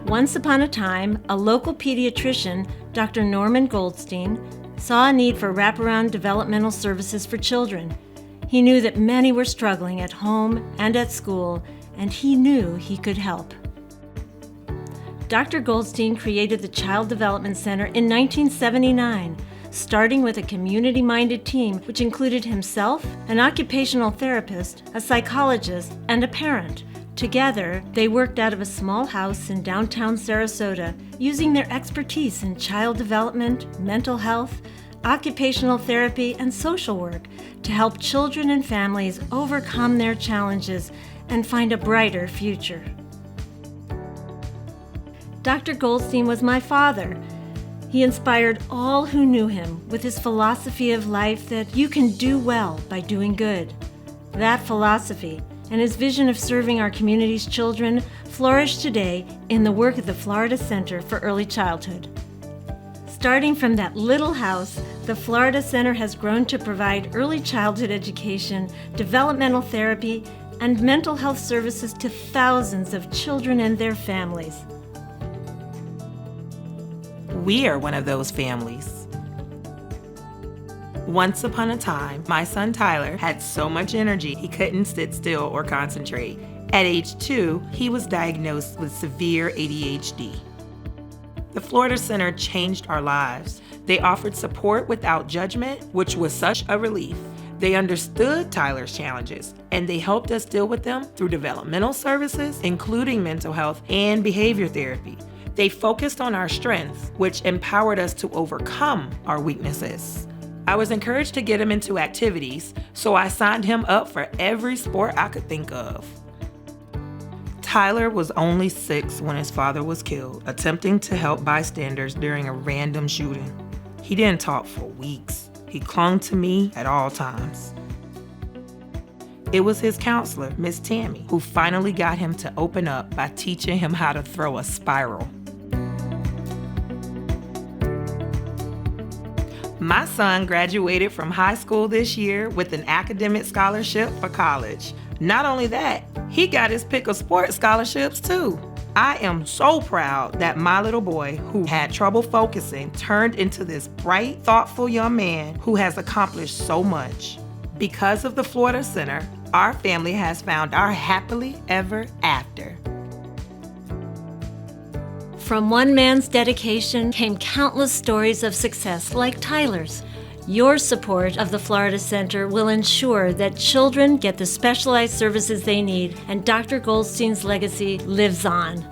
Once upon a time, a local pediatrician, Dr. Norman Goldstein, saw a need for wraparound developmental services for children. He knew that many were struggling at home and at school, and he knew he could help. Dr. Goldstein created the Child Development Center in 1979, starting with a community-minded team which included himself, an occupational therapist, a psychologist, and a parent. Together, they worked out of a small house in downtown Sarasota, using their expertise in child development, mental health, occupational therapy, and social work to help children and families overcome their challenges and find a brighter future. Dr. Goldstein was my father. He inspired all who knew him with his philosophy of life that you can do well by doing good. That philosophy and his vision of serving our community's children flourish today in the work of the Florida Center for Early Childhood. Starting from that little house, the Florida Center has grown to provide early childhood education, developmental therapy, and mental health services to thousands of children and their families. We are one of those families. Once upon a time, my son Tyler had so much energy he couldn't sit still or concentrate. At age 2, he was diagnosed with severe ADHD. The Florida Center changed our lives. They offered support without judgment, which was such a relief. They understood Tyler's challenges, and they helped us deal with them through developmental services, including mental health and behavior therapy. They focused on our strengths, which empowered us to overcome our weaknesses. I was encouraged to get him into activities, so I signed him up for every sport I could think of. Tyler was only 6 when his father was killed, attempting to help bystanders during a random shooting. He didn't talk for weeks. He clung to me at all times. It was his counselor, Miss Tammy, who finally got him to open up by teaching him how to throw a spiral. My son graduated from high school this year with an academic scholarship for college. Not only that, he got his pick of sports scholarships too. I am so proud that my little boy, who had trouble focusing, turned into this bright, thoughtful young man who has accomplished so much. Because of the Florida Center, our family has found our happily ever after. From one man's dedication came countless stories of success like Tyler's. Your support of the Florida Center will ensure that children get the specialized services they need, and Dr. Goldstein's legacy lives on.